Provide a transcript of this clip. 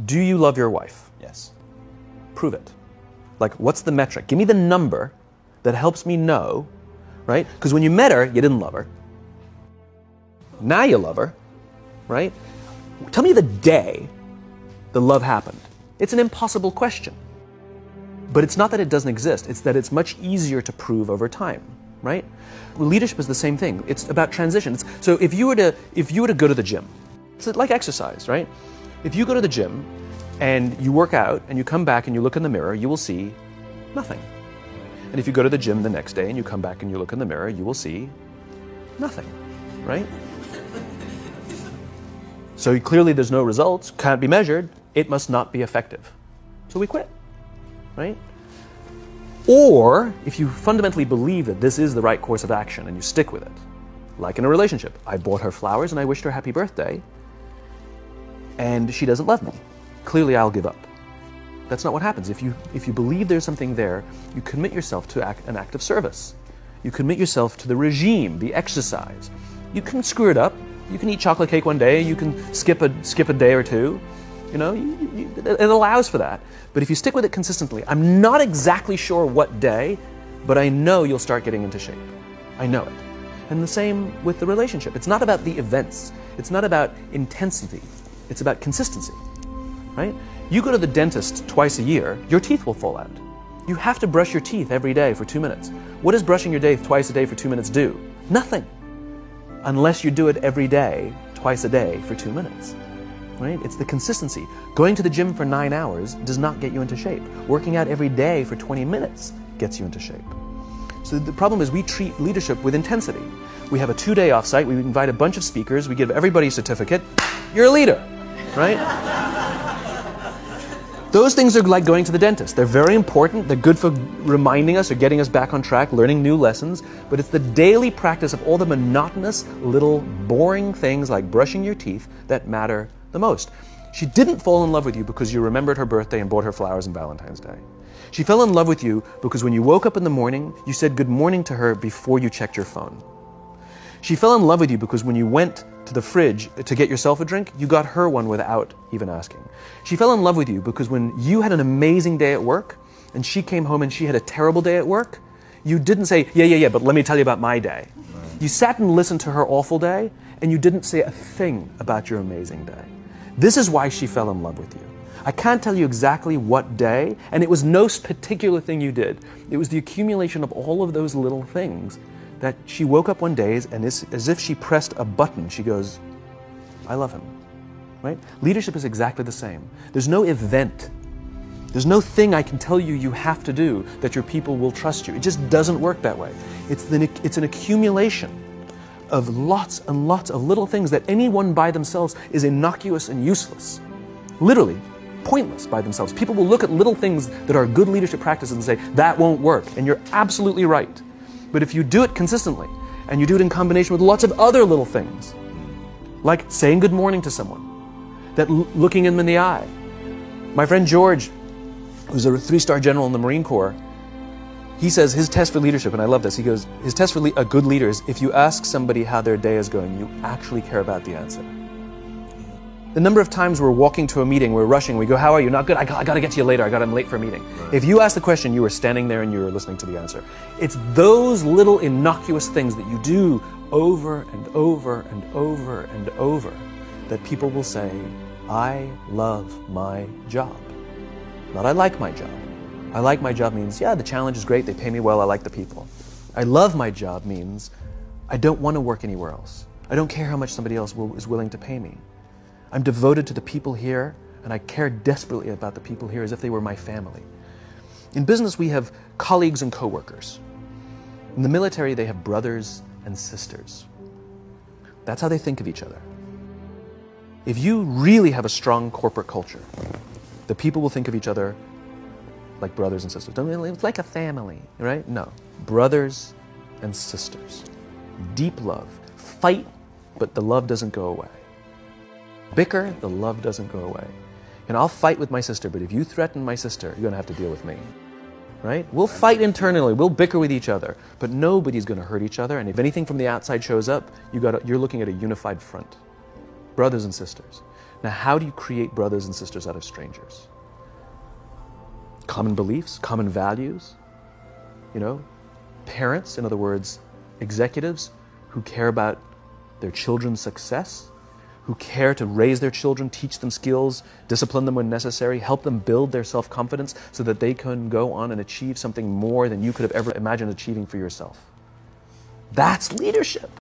Do you love your wife? Yes. Prove it. Like, what's the metric? Give me the number that helps me know, right? Because when you met her, you didn't love her. Now you love her, right? Tell me the day the love happened. It's an impossible question. But it's not that it doesn't exist, it's that it's much easier to prove over time, right? Leadership is the same thing. It's about transition. So if you were to go to the gym, it's like exercise, right? If you go to the gym and you work out and you come back and you look in the mirror, you will see nothing. And if you go to the gym the next day and you come back and you look in the mirror, you will see nothing, right? So clearly there's no results, can't be measured, it must not be effective. So we quit, right? Or if you fundamentally believe that this is the right course of action and you stick with it, like in a relationship, I bought her flowers and I wished her happy birthday, and she doesn't love me. Clearly I'll give up. That's not what happens. If you believe there's something there, you commit yourself to an act of service. You commit yourself to the regime, the exercise. You can screw it up. You can eat chocolate cake one day. You can skip a day or two. You know, it allows for that. But if you stick with it consistently, I'm not exactly sure what day, but I know you'll start getting into shape. I know it. And the same with the relationship. It's not about the events. It's not about intensity. It's about consistency, right? You go to the dentist twice a year, your teeth will fall out. You have to brush your teeth every day for 2 minutes. What does brushing your teeth twice a day for 2 minutes do? Nothing. Unless you do it every day, twice a day for 2 minutes, right? It's the consistency. Going to the gym for 9 hours does not get you into shape. Working out every day for 20 minutes gets you into shape. So the problem is we treat leadership with intensity. We have a 2-day offsite, we invite a bunch of speakers, we give everybody a certificate, you're a leader, right? Those things are like going to the dentist. They're very important, they're good for reminding us or getting us back on track, learning new lessons, but it's the daily practice of all the monotonous, little, boring things like brushing your teeth that matter the most. She didn't fall in love with you because you remembered her birthday and bought her flowers on Valentine's Day. She fell in love with you because when you woke up in the morning, you said good morning to her before you checked your phone. She fell in love with you because when you went to the fridge to get yourself a drink, you got her one without even asking. She fell in love with you because when you had an amazing day at work and she came home and she had a terrible day at work, you didn't say, yeah, but let me tell you about my day. You sat and listened to her awful day and you didn't say a thing about your amazing day. This is why she fell in love with you. I can't tell you exactly what day, and it was no particular thing you did. It was the accumulation of all of those little things that she woke up one day and as if she pressed a button, she goes, I love him, right? Leadership is exactly the same. There's no event. There's no thing I can tell you you have to do that your people will trust you. It just doesn't work that way. It's an accumulation of lots and lots of little things that anyone by themselves is innocuous and useless. Literally, pointless by themselves. People will look at little things that are good leadership practices and say, that won't work, and you're absolutely right. But if you do it consistently, and you do it in combination with lots of other little things, like saying good morning to someone, that looking them in the eye. My friend George, who's a 3-star general in the Marine Corps, he says his test for leadership, and I love this, he goes, his test for a good leader is if you ask somebody how their day is going, you actually care about the answer. The number of times we're walking to a meeting, we're rushing, we go, how are you? Not good, I got to get to you later, I'm late for a meeting. Right. If you ask the question, you were standing there and you were listening to the answer. It's those little innocuous things that you do over and over and over and over that people will say, I love my job. Not I like my job. I like my job means, yeah, the challenge is great, they pay me well, I like the people. I love my job means, I don't want to work anywhere else. I don't care how much somebody else is willing to pay me. I'm devoted to the people here, and I care desperately about the people here as if they were my family. In business, we have colleagues and coworkers. In the military, they have brothers and sisters. That's how they think of each other. If you really have a strong corporate culture, the people will think of each other like brothers and sisters. It's like a family, right? No. Brothers and sisters. Deep love. Fight, but the love doesn't go away. Bicker, the love doesn't go away. And I'll fight with my sister, but if you threaten my sister, you're going to have to deal with me. Right? We'll fight internally, we'll bicker with each other, but nobody's going to hurt each other, and if anything from the outside shows up, you're looking at a unified front. Brothers and sisters. Now, how do you create brothers and sisters out of strangers? Common beliefs, common values, parents, in other words, executives who care about their children's success, who care to raise their children, teach them skills, discipline them when necessary, help them build their self-confidence so that they can go on and achieve something more than you could have ever imagined achieving for yourself. That's leadership.